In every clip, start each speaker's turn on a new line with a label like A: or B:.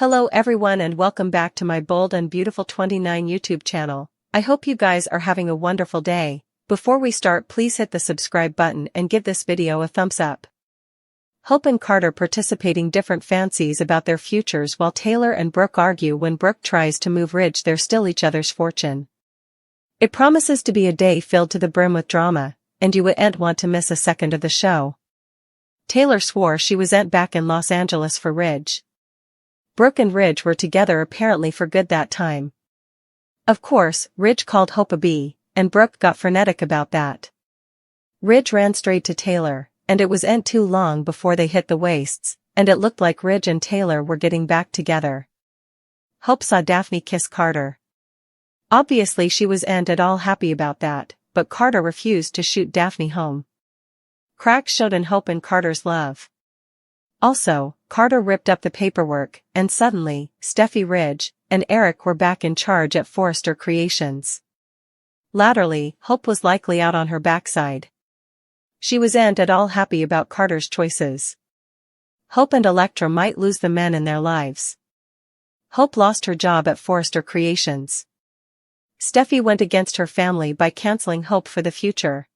A: Hello everyone and welcome back to my Bold and Beautiful 29 YouTube channel. I hope you guys are having a wonderful day. Before we start, please hit the subscribe button and give this video a thumbs up. Hope and Carter participating different fancies about their futures while Taylor and Brook argue when Brook tries to move Ridge they're still each other's fortune. It promises to be a day filled to the brim with drama, and you wouldn't want to miss a second of the show. Taylor swore she wasn't back in Los Angeles for Ridge. Brook and Ridge were together apparently for good that time. Of course, Ridge called Hope a bee, and Brook got frenetic about that. Ridge ran straight to Taylor, and it wasn't too long before they hit the waists, and it looked like Ridge and Taylor were getting back together. Hope saw Daphne kiss Carter. Obviously she wasn't at all happy about that, but Carter refused to shoot Daphne home. Cracks showed in Hope and Carter's love. Also, Carter ripped up the paperwork, and suddenly, Steffi, Ridge, and Eric were back in charge at Forrester Creations. Latterly, Hope was likely out on her backside. She wasn't at all happy about Carter's choices. Hope and Elektra might lose the men in their lives. Hope lost her job at Forrester Creations. Steffi went against her family by canceling Hope for the future.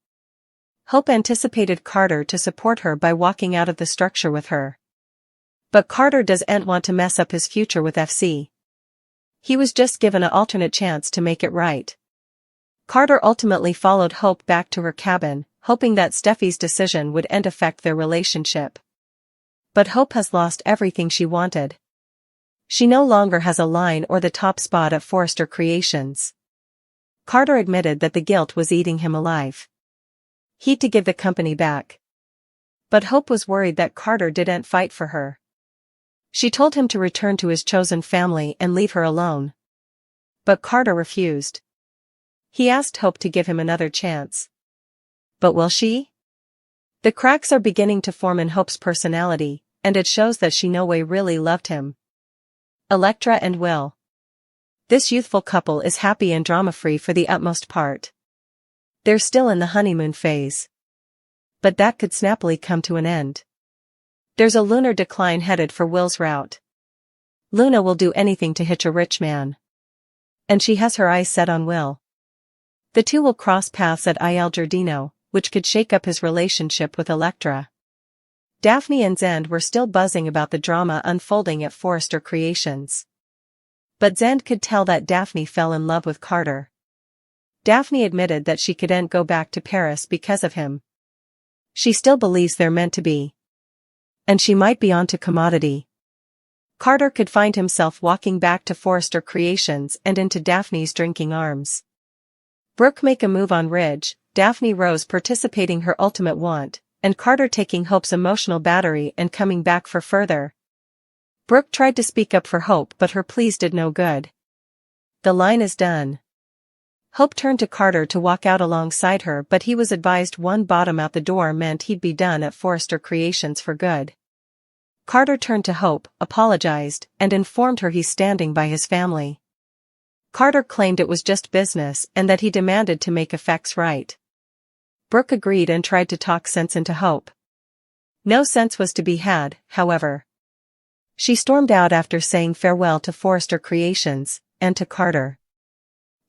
A: Hope anticipated Carter to support her by walking out of the structure with her. But Carter doesn't want to mess up his future with FC. He was just given an alternate chance to make it right. Carter ultimately followed Hope back to her cabin, hoping that Steffi's decision wouldn't affect their relationship. But Hope has lost everything she wanted. She no longer has a line or the top spot at Forrester Creations. Carter admitted that the guilt was eating him alive. He'd to give the company back. But Hope was worried that Carter didn't fight for her. She told him to return to his chosen family and leave her alone. But Carter refused. He asked Hope to give him another chance. But will she? The cracks are beginning to form in Hope's personality, and it shows that she no way really loved him. Elektra and Will. This youthful couple is happy and drama-free for the utmost part. They're still in the honeymoon phase. But that could snappily come to an end. There's a lunar decline headed for Will's route. Luna will do anything to hitch a rich man. And she has her eyes set on Will. The two will cross paths at Il Giardino, which could shake up his relationship with Elektra. Daphne and Zend were still buzzing about the drama unfolding at Forrester Creations. But Zend could tell that Daphne fell in love with Carter. Daphne admitted that she couldn't go back to Paris because of him. She still believes they're meant to be. And she might be onto commodity. Carter could find himself walking back to Forrester Creations and into Daphne's drinking arms. Brook make a move on Ridge, Daphne Rose participating her ultimate want, and Carter taking Hope's emotional battery and coming back for further. Brook tried to speak up for Hope but her pleas did no good. The line is done. Hope turned to Carter to walk out alongside her but he was advised one bottom out the door meant he'd be done at Forrester Creations for good. Carter turned to Hope, apologized, and informed her he's standing by his family. Carter claimed it was just business and that he demanded to make effects right. Brook agreed and tried to talk sense into Hope. No sense was to be had, however. She stormed out after saying farewell to Forrester Creations, and to Carter.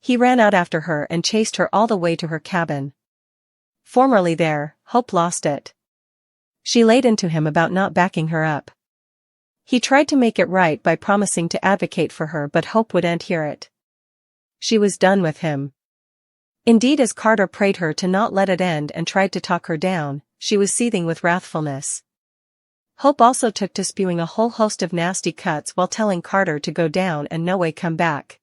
A: He ran out after her and chased her all the way to her cabin. Formerly there, Hope lost it. She laid into him about not backing her up. He tried to make it right by promising to advocate for her but Hope wouldn't hear it. She was done with him. Indeed, as Carter prayed her to not let it end and tried to talk her down, she was seething with wrathfulness. Hope also took to spewing a whole host of nasty cuts while telling Carter to go down and no way come back.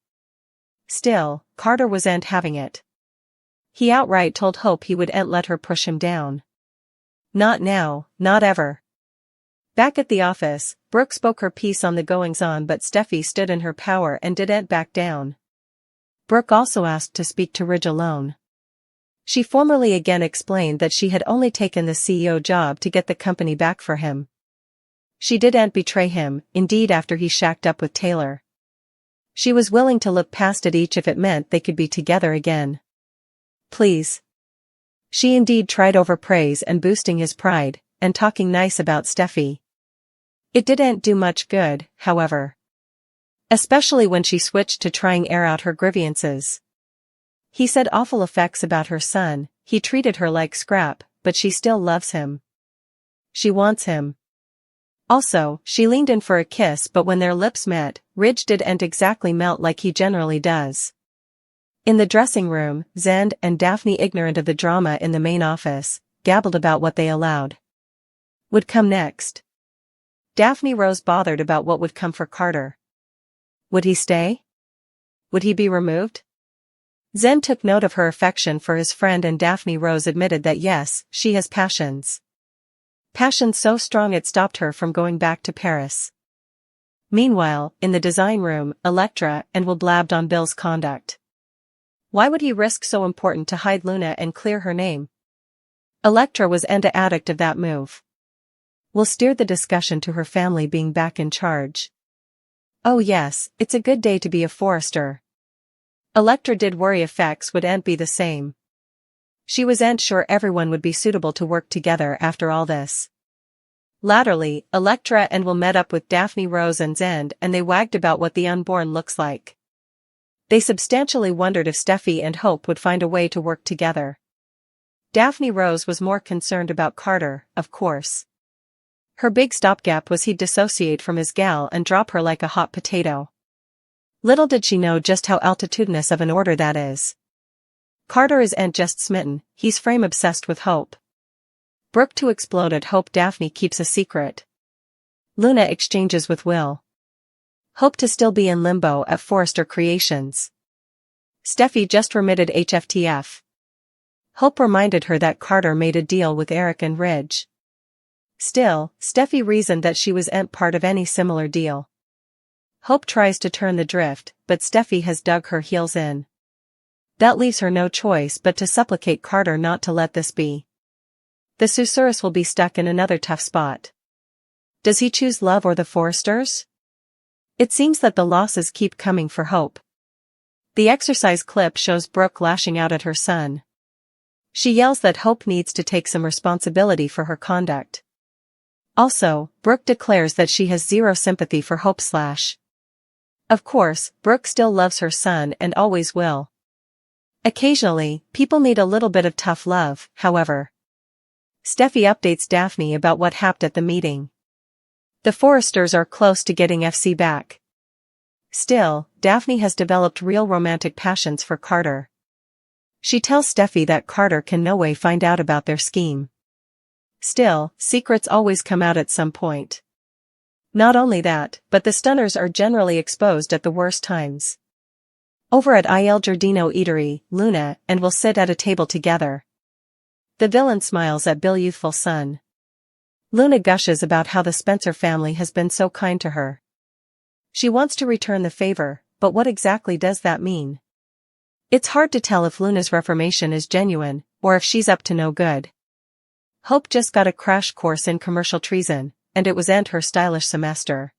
A: Still, Carter wasn't having it. He outright told Hope he wouldn't let her push him down. Not now, not ever. Back at the office, Brook spoke her piece on the goings-on but Steffi stood in her power and didn't back down. Brook also asked to speak to Ridge alone. She formally again explained that she had only taken the CEO job to get the company back for him. She didn't betray him, indeed after he shacked up with Taylor. She was willing to look past it each if it meant they could be together again. Please. She indeed tried over praise and boosting his pride, and talking nice about Steffi. It didn't do much good, however. Especially when she switched to trying air out her grievances. He said awful effects about her son, he treated her like scrap, but she still loves him. She wants him. Also, she leaned in for a kiss, but when their lips met, Ridge didn't exactly melt like he generally does. In the dressing room, Zend and Daphne, ignorant of the drama in the main office, gabbled about what they allowed would come next. Daphne Rose bothered about what would come for Carter. Would he stay? Would he be removed? Zend took note of her affection for his friend, and Daphne Rose admitted that yes, she has passions. Passions so strong it stopped her from going back to Paris. Meanwhile, in the design room, Elektra and Will blabbed on Bill's conduct. Why would he risk so important to hide Luna and clear her name? Elektra was an addict of that move. Will steered the discussion to her family being back in charge. Oh yes, it's a good day to be a Forrester. Elektra did worry effects wouldn't be the same. She wasn't sure everyone would be suitable to work together after all this. Latterly, Elektra and Will met up with Daphne Rose and Zend, and they wagged about what the unborn looks like. They substantially wondered if Steffi and Hope would find a way to work together. Daphne Rose was more concerned about Carter, of course. Her big stopgap was he'd dissociate from his gal and drop her like a hot potato. Little did she know just how altitudinous of an order that is. Carter isn't just smitten, he's frame obsessed with Hope. Brook to explode at Hope. Daphne keeps a secret. Luna exchanges with Will. Hope to still be in limbo at Forrester Creations. Steffi just remitted HFTF. Hope reminded her that Carter made a deal with Eric and Ridge. Still, Steffi reasoned that she wasn't part of any similar deal. Hope tries to turn the drift, but Steffi has dug her heels in. That leaves her no choice but to supplicate Carter not to let this be. The susurrus will be stuck in another tough spot. Does he choose love or the Forresters? It seems that the losses keep coming for Hope. The exercise clip shows Brook lashing out at her son. She yells that Hope needs to take some responsibility for her conduct. Also, Brook declares that she has zero sympathy for Hope / Of course, Brook still loves her son and always will. Occasionally, people need a little bit of tough love, however. Steffi updates Daphne about what happened at the meeting. The Forresters are close to getting FC back. Still, Daphne has developed real romantic passions for Carter. She tells Steffi that Carter can no way find out about their scheme. Still, secrets always come out at some point. Not only that, but the stunners are generally exposed at the worst times. Over at Il Giardino Eatery, Luna and Will sit at a table together. The villain smiles at Bill's youthful son. Luna gushes about how the Spencer family has been so kind to her. She wants to return the favor, but what exactly does that mean? It's hard to tell if Luna's reformation is genuine, or if she's up to no good. Hope just got a crash course in commercial treason, and it wasn't her stylish semester.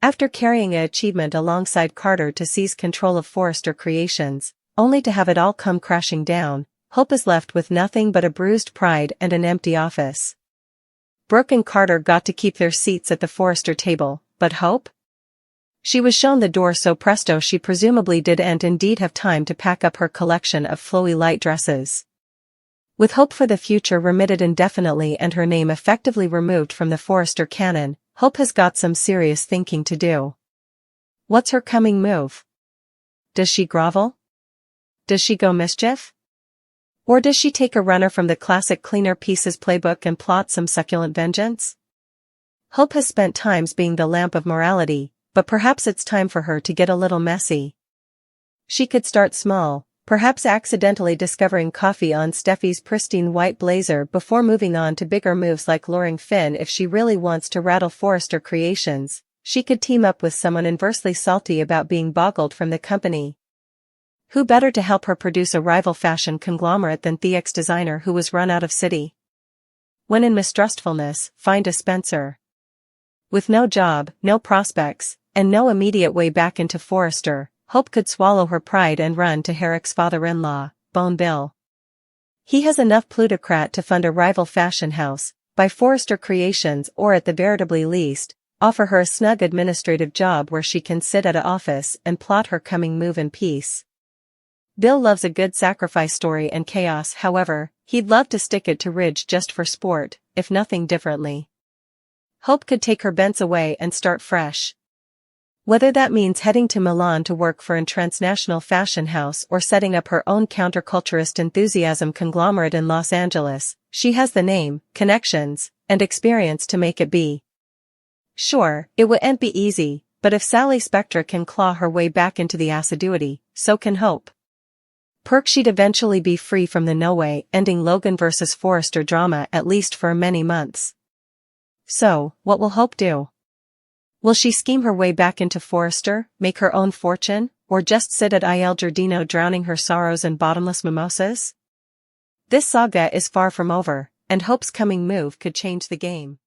A: After carrying an achievement alongside Carter to seize control of Forrester Creations, only to have it all come crashing down, Hope is left with nothing but a bruised pride and an empty office. Brook and Carter got to keep their seats at the Forrester table, but Hope? She was shown the door so presto she presumably didn't indeed have time to pack up her collection of flowy light dresses. With hope for the future remitted indefinitely and her name effectively removed from the Forrester canon, Hope has got some serious thinking to do. What's her coming move? Does she grovel? Does she go mischief? Or does she take a runner from the classic Cleaner Pieces playbook and plot some succulent vengeance? Hope has spent times being the lamp of morality, but perhaps it's time for her to get a little messy. She could start small, perhaps accidentally discovering coffee on Steffi's pristine white blazer before moving on to bigger moves like luring Finn. If she really wants to rattle Forrester Creations, she could team up with someone inversely salty about being boggled from the company. Who better to help her produce a rival fashion conglomerate than the ex-designer who was run out of city? When in mistrustfulness, find a Spencer. With no job, no prospects, and no immediate way back into Forrester, Hope could swallow her pride and run to Herrick's father-in-law, Bone Bill. He has enough plutocrat to fund a rival fashion house, buy Forrester Creations, or at the veritably least, offer her a snug administrative job where she can sit at an office and plot her coming move in peace. Bill loves a good sacrifice story and chaos, however, he'd love to stick it to Ridge just for sport, if nothing differently. Hope could take her bents away and start fresh. Whether that means heading to Milan to work for a transnational fashion house or setting up her own counterculturist enthusiasm conglomerate in Los Angeles, she has the name, connections, and experience to make it be. Sure, it wouldn't be easy, but if Sally Spectra can claw her way back into the assiduity, so can Hope. She'd eventually be free from the no way ending Logan vs. Forrester drama at least for many months. So, what will Hope do? Will she scheme her way back into Forrester, make her own fortune, or just sit at Il Giardino drowning her sorrows in bottomless mimosas? This saga is far from over, and Hope's coming move could change the game.